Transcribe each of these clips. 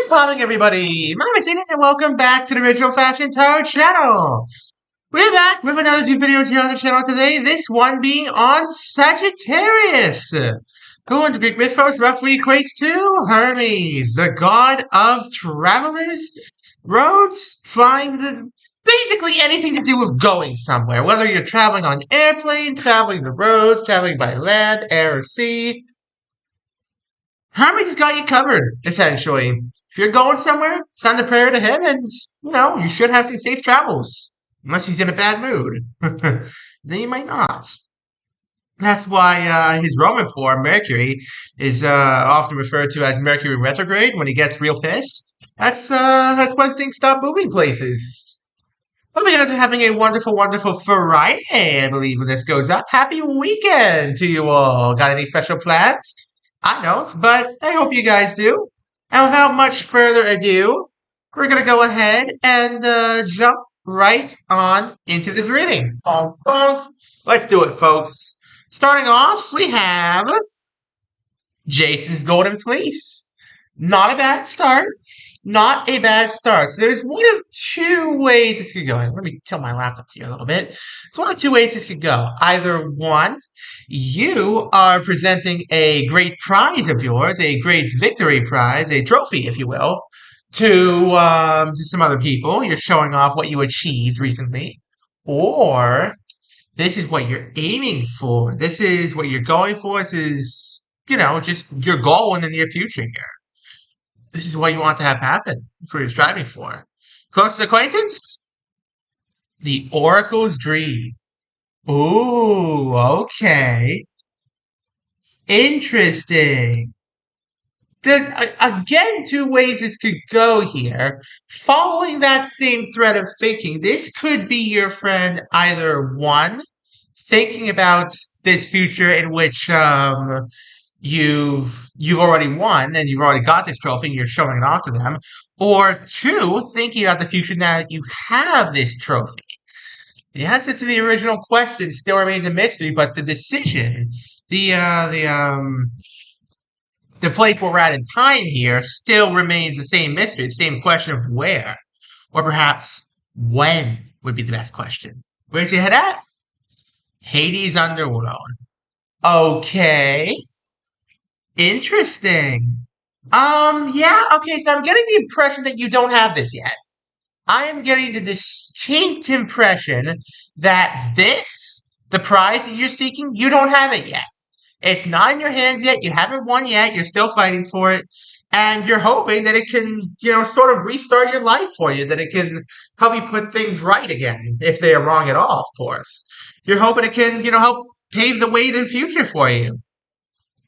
popping, everybody? My name is Aiden, and welcome back to the Original Fashion Tarot channel. We're back with another two videos here on the channel today. This one being on Sagittarius, who in the Greek mythos roughly equates to Hermes, the god of travelers, roads, flying, basically anything to do with going somewhere. Whether you're traveling on an airplane, traveling the roads, traveling by land, air, or sea. Hermes has got you covered, essentially. If you're going somewhere, send a prayer to him, and, you should have some safe travels. Unless he's in a bad mood. Then you might not. That's why his Roman form, Mercury, is often referred to as Mercury retrograde when he gets real pissed. That's when things stop moving places. Hope you guys are having a wonderful, wonderful Friday, I believe, when this goes up. Happy weekend to you all. Got any special plans? I don't, but I hope you guys do. And without much further ado, we're going to go ahead and jump right on into this reading. Let's do it, folks. Starting off, we have Jason's Golden Fleece. Not a bad start. Not a bad start. So there's one of two ways this could go. Let me tilt my laptop here a little bit. It's one of two ways this could go. Either one, you are presenting a great prize of yours, a great victory prize, a trophy, if you will, to some other people. You're showing off what you achieved recently. Or this is what you're aiming for. This is what you're going for. This is, just your goal in the near future here. This is what you want to have happen. That's what you're striving for. Closest acquaintance? The Oracle's Dream. Ooh, okay. Interesting. There's, again, two ways this could go here. Following that same thread of thinking, this could be your friend either one, thinking about this future in which you've already won and you've already got this trophy and you're showing it off to them, or two, thinking about the future now that you have this trophy. The answer to the original question still remains a mystery, but the decision, the place where we're at in time here still remains the same mystery, the same question of where, or perhaps when would be the best question. Where's your head at? Hades Underworld. Okay. Interesting. Yeah, okay, so I'm getting the impression that you don't have this yet. I am getting the distinct impression that the prize that you're seeking, you don't have it yet. It's not in your hands yet, you haven't won yet, you're still fighting for it, and you're hoping that it can, sort of restart your life for you, that it can help you put things right again, if they are wrong at all, of course. You're hoping it can, help pave the way to the future for you.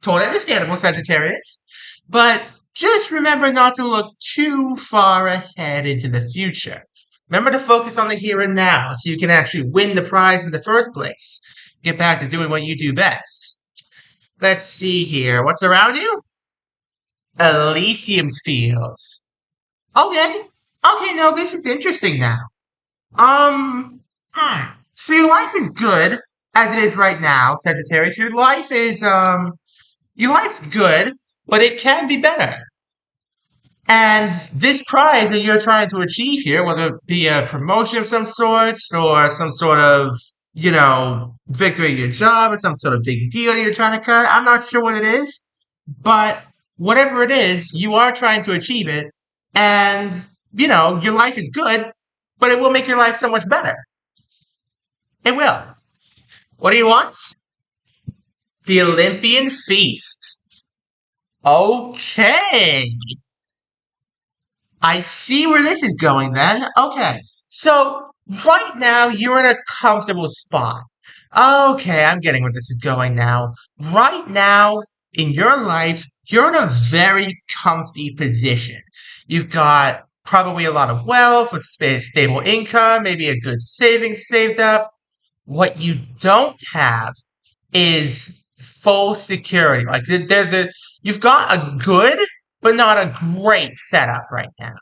Totally understandable, Sagittarius. But just remember not to look too far ahead into the future. Remember to focus on the here and now so you can actually win the prize in the first place. Get back to doing what you do best. Let's see here. What's around you? Elysium's Fields. Okay. Okay, no, this is interesting now. So your life is good as it is right now, Sagittarius. Your life's good, but it can be better. And this prize that you're trying to achieve here, whether it be a promotion of some sort, or some sort of, victory at your job, or some sort of big deal that you're trying to cut, I'm not sure what it is, but whatever it is, you are trying to achieve it, and, your life is good, but it will make your life so much better. It will. What do you want? The Olympian Feast. Okay. I see where this is going then. Okay. So, right now, you're in a comfortable spot. Okay, I'm getting where this is going now. Right now, in your life, you're in a very comfy position. You've got probably a lot of wealth with stable income, maybe a good savings saved up. What you don't have is full security. Like you've got a good, but not a great setup right now.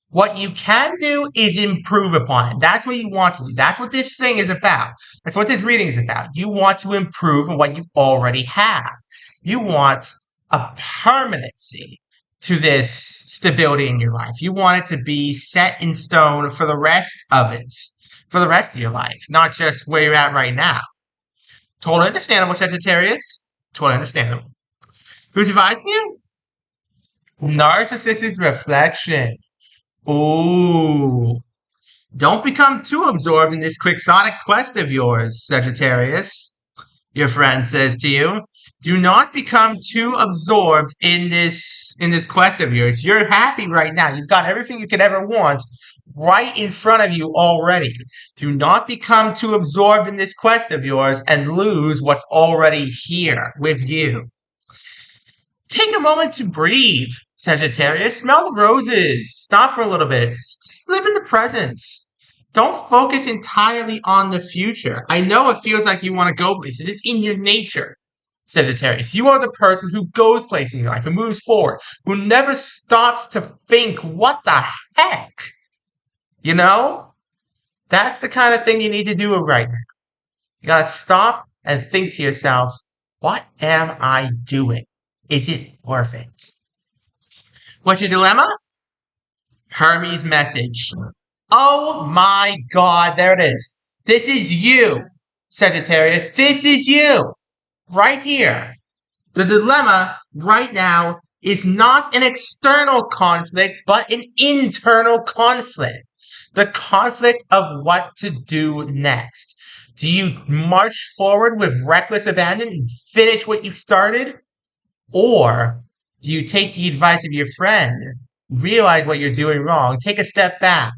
What you can do is improve upon it. That's what you want to do. That's what this thing is about. That's what this reading is about. You want to improve on what you already have. You want a permanency to this stability in your life. You want it to be set in stone for the rest of it, for the rest of your life, not just where you're at right now. Totally understandable, Sagittarius. Totally understandable. Who's advising you? Narcissist's reflection. Ooh. Don't become too absorbed in this quixotic quest of yours, Sagittarius. Your friend says to you, do not become too absorbed in this quest of yours. You're happy right now. You've got everything you could ever want right in front of you already. Do not become too absorbed in this quest of yours and lose what's already here with you. Take a moment to breathe, Sagittarius. Smell the roses. Stop for a little bit. Just live in the present. Don't focus entirely on the future. I know it feels like you want to go places. It's in your nature, Sagittarius. You are the person who goes places in your life, who moves forward, who never stops to think, what the heck? You know? That's the kind of thing you need to do right now. You gotta stop and think to yourself, what am I doing? Is it worth it? What's your dilemma? Hermes' message. Oh my God, there it is. This is you, Sagittarius. This is you, right here. The dilemma right now is not an external conflict, but an internal conflict. The conflict of what to do next. Do you march forward with reckless abandon and finish what you started? Or do you take the advice of your friend, realize what you're doing wrong, take a step back,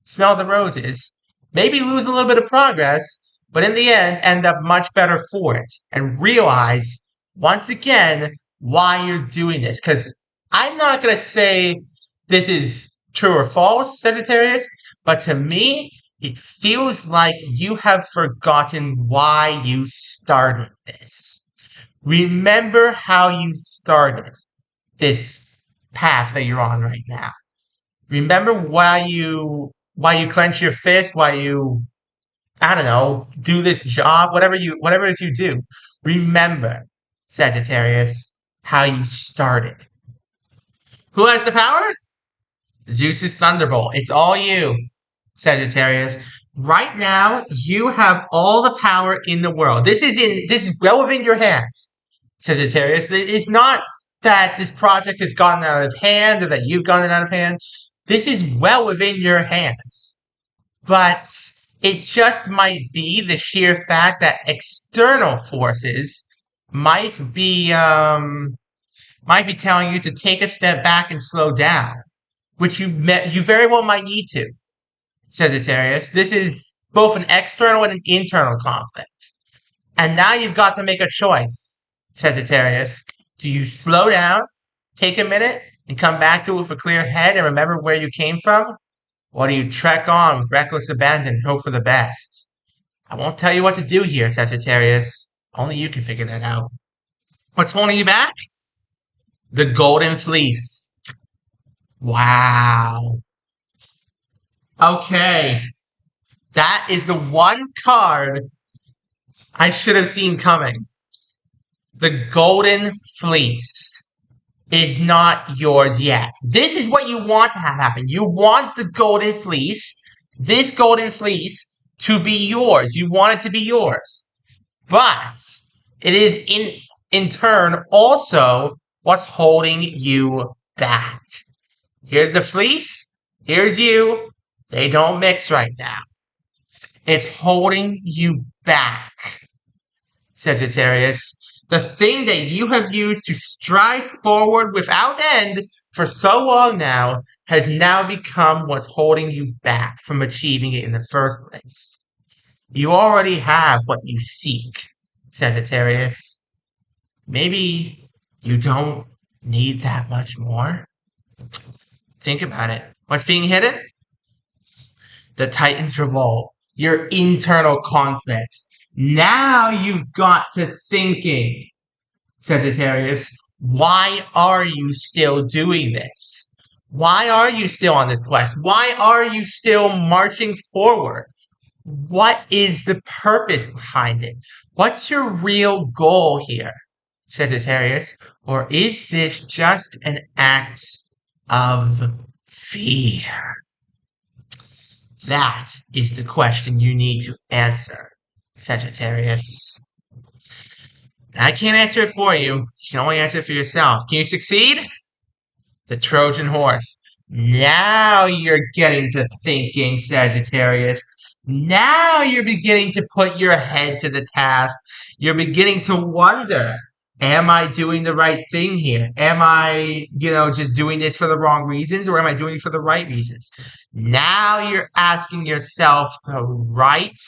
smell the roses, maybe lose a little bit of progress, but in the end, end up much better for it, and realize, once again, why you're doing this? Because I'm not going to say this is true or false, Sagittarius, but to me, it feels like you have forgotten why you started this. Remember how you started this path that you're on right now. Remember why you clench your fist, why you, I don't know, do this job, whatever it is you do. Remember, Sagittarius, how you started. Who has the power? Zeus's Thunderbolt. It's all you, Sagittarius. Right now, you have all the power in the world. This is well within your hands, Sagittarius. It's not that this project has gotten out of hand or that you've gotten out of hand. This is well within your hands. But it just might be the sheer fact that external forces might be telling you to take a step back and slow down, which you very well might need to, Sagittarius. This is both an external and an internal conflict. And now you've got to make a choice, Sagittarius. Do you slow down, take a minute, and come back to it with a clear head and remember where you came from? Or do you trek on with reckless abandon and hope for the best? I won't tell you what to do here, Sagittarius. Only you can figure that out. What's holding you back? The Golden Fleece. Wow. Okay. That is the one card I should have seen coming. The Golden Fleece is not yours yet. This is what you want to have happen. You want the Golden Fleece, this Golden Fleece, to be yours. You want it to be yours. But it is in turn also what's holding you back. Here's the fleece. Here's you. They don't mix right now. It's holding you back, Sagittarius. The thing that you have used to strive forward without end for so long now has now become what's holding you back from achieving it in the first place. You already have what you seek, Sagittarius. Maybe you don't need that much more. Think about it. What's being hidden? The Titan's Revolt. Your internal conflict. Now you've got to thinking, Sagittarius, why are you still doing this? Why are you still on this quest? Why are you still marching forward? What is the purpose behind it? What's your real goal here, Sagittarius? Or is this just an act of fear? That is the question you need to answer, Sagittarius. I can't answer it for you. You can only answer it for yourself. Can you succeed? The Trojan horse. Now you're getting to thinking, Sagittarius. Now you're beginning to put your head to the task. You're beginning to wonder, am I doing the right thing here? Am I, just doing this for the wrong reasons, or am I doing it for the right reasons? Now you're asking yourself the right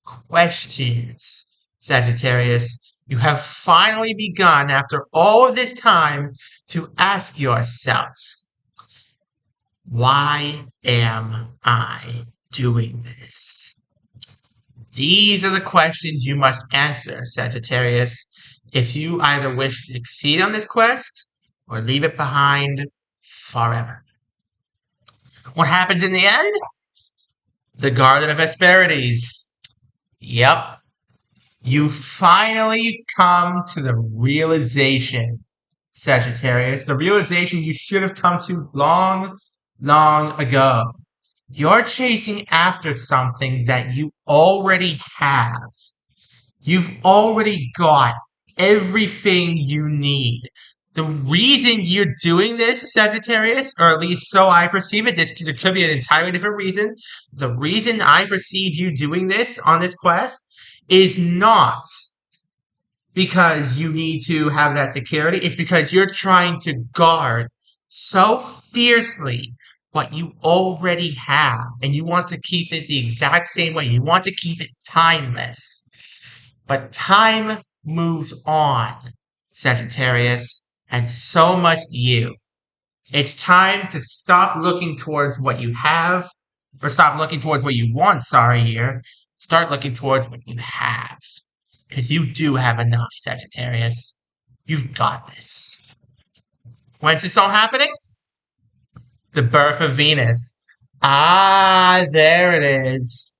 questions, Sagittarius. You have finally begun, after all of this time, to ask yourself, why am I doing this? These are the questions you must answer, Sagittarius, if you either wish to succeed on this quest or leave it behind forever. What happens in the end? The Garden of Hesperides. Yep. You finally come to the realization, Sagittarius, the realization you should have come to long, long ago. You're chasing after something that you already have. You've already got everything you need. The reason you're doing this, Sagittarius, or at least so I perceive it, there could be an entirely different reason. The reason I perceive you doing this on this quest is not because you need to have that security. It's because you're trying to guard so fiercely what you already have, and you want to keep it the exact same way. You want to keep it timeless. But time moves on, Sagittarius, and so must you. It's time to stop looking towards what you have, or stop looking towards what you want, here. Start looking towards what you have. Because you do have enough, Sagittarius. You've got this. When's this all happening? The birth of Venus. Ah, there it is.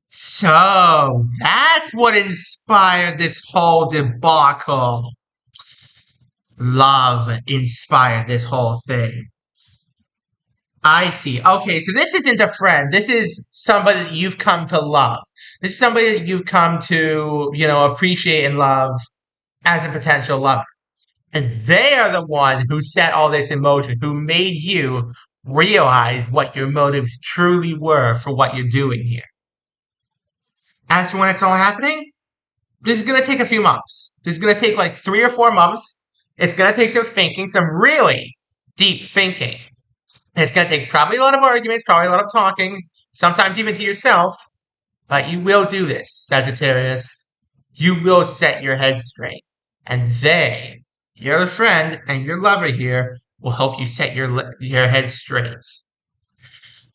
So, that's what inspired this whole debacle. Love inspired this whole thing. I see. Okay, so this isn't a friend. This is somebody that you've come to love. This is somebody that you've come to, appreciate and love as a potential lover. And they are the one who set all this in motion, who made you realize what your motives truly were for what you're doing here. As for when it's all happening, this is going to take a few months. This is going to take like 3 or 4 months. It's going to take some thinking, some really deep thinking. And it's going to take probably a lot of arguments, probably a lot of talking, sometimes even to yourself. But you will do this, Sagittarius. You will set your head straight. And they, your friend and your lover here, will help you set your head straight.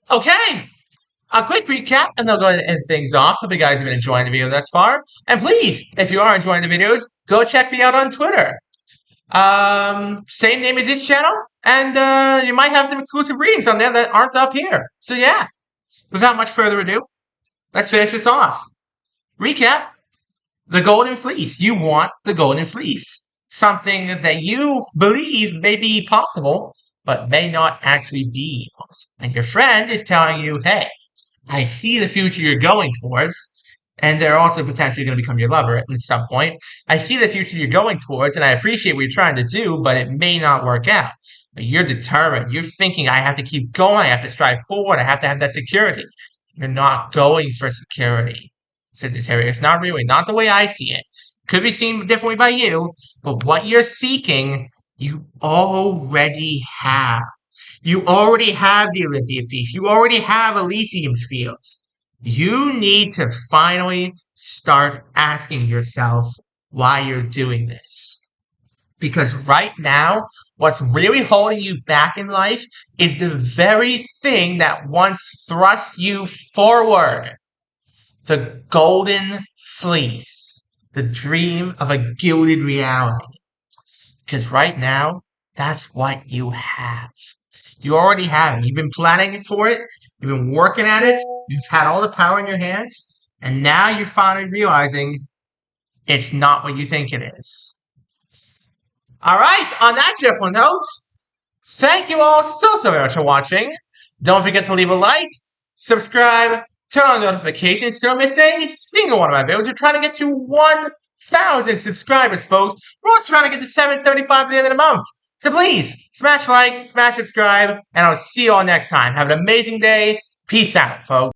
Okay. A quick recap, and they'll go ahead and end things off. Hope you guys have been enjoying the video thus far. And please, if you are enjoying the videos, go check me out on Twitter. Same name as this channel, and you might have some exclusive readings on there that aren't up here. So yeah, without much further ado, let's finish this off. Recap. The Golden Fleece. You want the Golden Fleece. Something that you believe may be possible, but may not actually be possible. And your friend is telling you, hey, I see the future you're going towards, and they're also potentially going to become your lover at some point. I see the future you're going towards, and I appreciate what you're trying to do, but it may not work out. But you're determined. You're thinking, I have to keep going. I have to strive forward. I have to have that security. You're not going for security, Sagittarius. Not really. Not the way I see it. Could be seen differently by you, but what you're seeking, you already have. You already have the Olympia Feast. You already have Elysium's Fields. You need to finally start asking yourself why you're doing this. Because right now, what's really holding you back in life is the very thing that once thrust you forward. The Golden Fleece. The dream of a gilded reality. Because right now, that's what you have. You already have it. You've been planning for it. You've been working at it. You've had all the power in your hands. And now you're finally realizing It's not what you think it is. All right, on that cheerful note, thank you all so very much for watching. Don't forget to leave a like, subscribe, turn on notifications so you don't miss a single one of my videos. We're trying to get to 1,000 subscribers, folks. We're also trying to get to 775 at the end of the month. So please, smash like, smash subscribe, and I'll see you all next time. Have an amazing day. Peace out, folks.